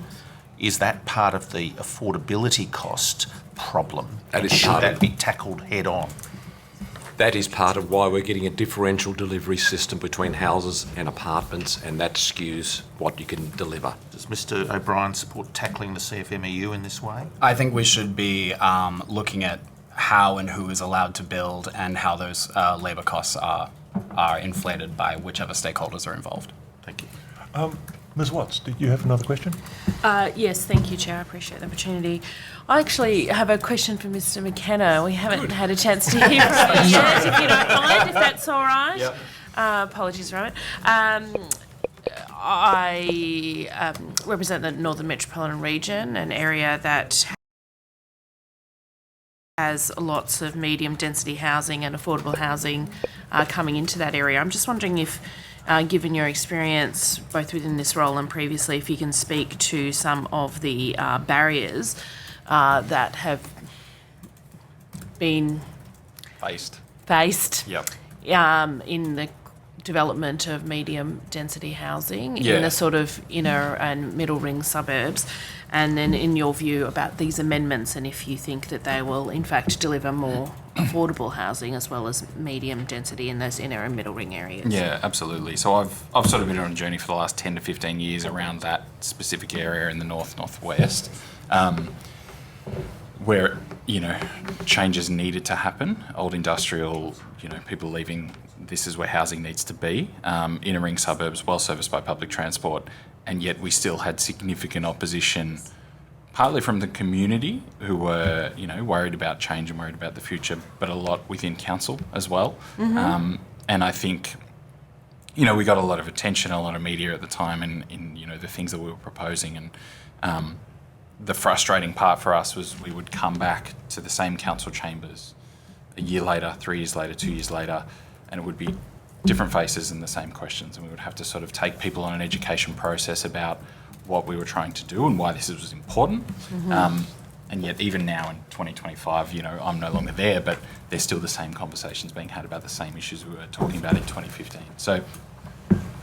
Is that part of the affordability cost problem? That is should part that of- be tackled head on? That is part of why we're getting a differential delivery system between houses and apartments, and that skews what you can deliver. Does Mr O'Brien support tackling the CFMEU in this way? I think we should be looking at how and who is allowed to build and how those labour costs are inflated by whichever stakeholders are involved. Thank you. Ms Watts, did you have another question? Yes, thank you, Chair. I appreciate the opportunity. I actually have a question for Mr McKenna. We haven't had a chance to hear from you yet, if you don't mind, if that's all right. Yep. Apologies, Robert. I represent the Northern Metropolitan Region, an area that has lots of medium density housing and affordable housing coming into that area. I'm just wondering if, given your experience both within this role and previously, if you can speak to some of the barriers that have been faced Yep. in the development of medium density housing in Yeah. the sort of inner and middle ring suburbs, and then in your view about these amendments and if you think that they will in fact deliver more affordable housing as well as medium density in those inner and middle ring areas. Yeah, absolutely. So I've sort of been on a journey for the last 10 to 15 years around that specific area in the northwest, where changes needed to happen. Old industrial, people leaving. This is where housing needs to be. Inner ring suburbs, well serviced by public transport, and yet we still had significant opposition, partly from the community who were, worried about change and worried about the future, but a lot within council as well. And I think, we got a lot of attention, a lot of media at the time, and in the things that we were proposing. And the frustrating part for us was we would come back to the same council chambers a year later, 3 years later, 2 years later, and it would be different faces and the same questions, and we would have to sort of take people on an education process about what we were trying to do and why this was important. And yet even now in 2025, I'm no longer there, but there's still the same conversations being had about the same issues we were talking about in 2015. So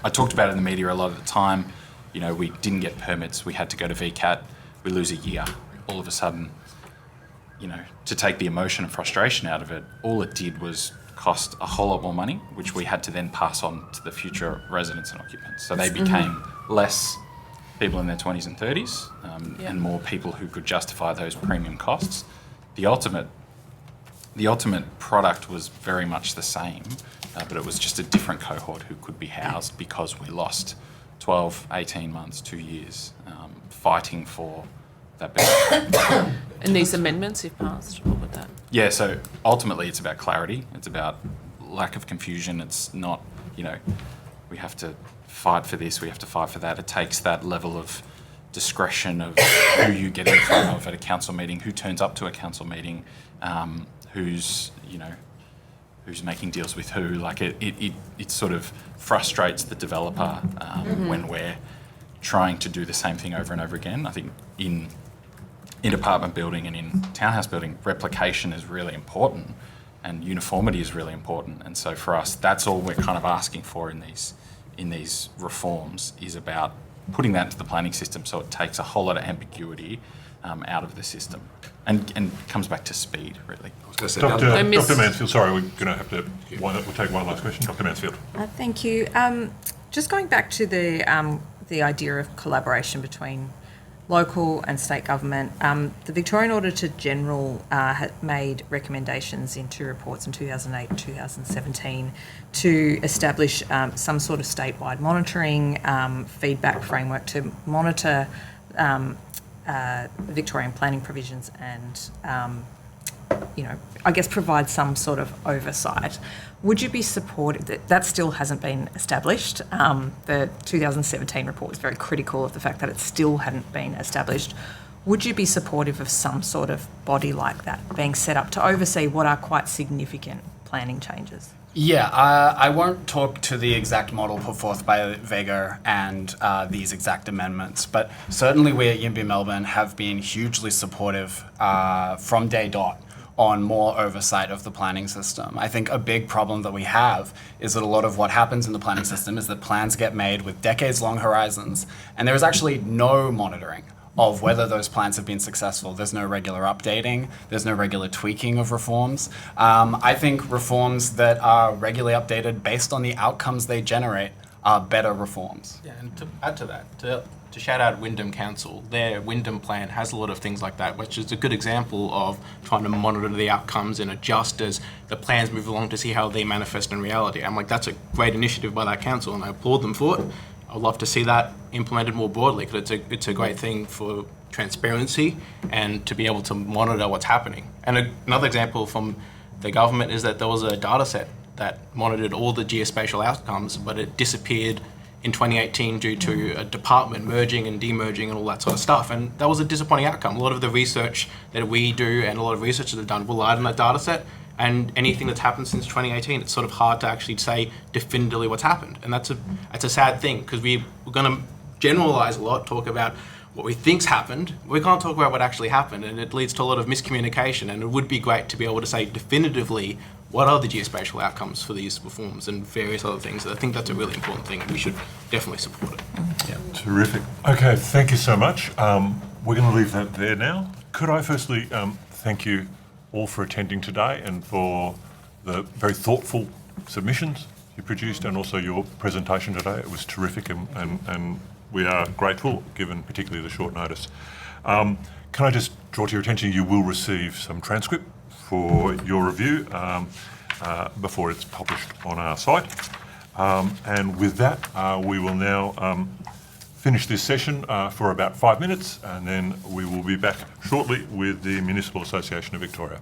I talked about it in the media a lot of the time. We didn't get permits. We had to go to VCAT. We lose a year. All of a sudden, to take the emotion and frustration out of it, all it did was cost a whole lot more money, which we had to then pass on to the future residents and occupants. So they became less people in their 20s and 30s and more people who could justify those premium costs. The ultimate product was very much the same, but it was just a different cohort who could be housed because we lost 12, 18 months, 2 years fighting for that benefit. And these amendments, if passed, what would that? Yeah, so ultimately it's about clarity. It's about lack of confusion. It's not, we have to fight for this, we have to fight for that. It takes that level of discretion of who you get in front of at a council meeting, who turns up to a council meeting, who's making deals with who. Like it sort of frustrates the developer when we're trying to do the same thing over and over again. I think in apartment building and in townhouse building, replication is really important and uniformity is really important. And so for us, that's all we're kind of asking for in these reforms, is about putting that into the planning system so it takes a whole lot of ambiguity out of the system and comes back to speed, really. Dr. Mansfield, sorry, we're going to have to we'll take one last question. Dr. Mansfield. Thank you. Just going back to the idea of collaboration between local and state government, the Victorian Auditor General had made recommendations in 2 reports in 2008 and 2017 to establish some sort of statewide monitoring feedback framework to monitor Victorian planning provisions and, I guess provide some sort of oversight. Would you be supportive? That still hasn't been established. The 2017 report was very critical of the fact that it still hadn't been established. Would you be supportive of some sort of body like that being set up to oversee what are quite significant planning changes? Yeah, I won't talk to the exact model put forth by Vega and these exact amendments, but certainly we at YIMBY Melbourne have been hugely supportive from day dot on more oversight of the planning system. I think a big problem that we have is that a lot of what happens in the planning system is that plans get made with decades-long horizons, and there is actually no monitoring of whether those plans have been successful. There's no regular updating, there's no regular tweaking of reforms. I think reforms that are regularly updated based on the outcomes they generate are better reforms. Yeah, and to add to that, to shout out Wyndham Council, their Wyndham plan has a lot of things like that, which is a good example of trying to monitor the outcomes and adjust as the plans move along to see how they manifest in reality. I'm like, that's a great initiative by that council, and I applaud them for it. I'd love to see that implemented more broadly, because it's a great thing for transparency and to be able to monitor what's happening. And another example from the government is that there was a data set that monitored all the geospatial outcomes, but it disappeared in 2018 due to a department merging and demerging and all that sort of stuff. And that was a disappointing outcome. A lot of the research that we do and a lot of researchers have done relied on that data set. And anything that's happened since 2018, it's sort of hard to actually say definitively what's happened. And that's a sad thing, because we're going to generalize a lot, talk about what we think's happened. We can't talk about what actually happened, and it leads to a lot of miscommunication. And it would be great to be able to say definitively what are the geospatial outcomes for these reforms and various other things. I think that's a really important thing, and we should definitely support it. Yeah. Terrific. Okay, thank you so much. We're going to leave that there now. Could I firstly thank you all for attending today and for the very thoughtful submissions you produced, and also your presentation today. It was terrific, and we are grateful, given particularly the short notice. Can I just draw to your attention, you will receive some transcript for your review before it's published on our site. And with that, we will now finish this session for about 5 minutes, and then we will be back shortly with the Municipal Association of Victoria.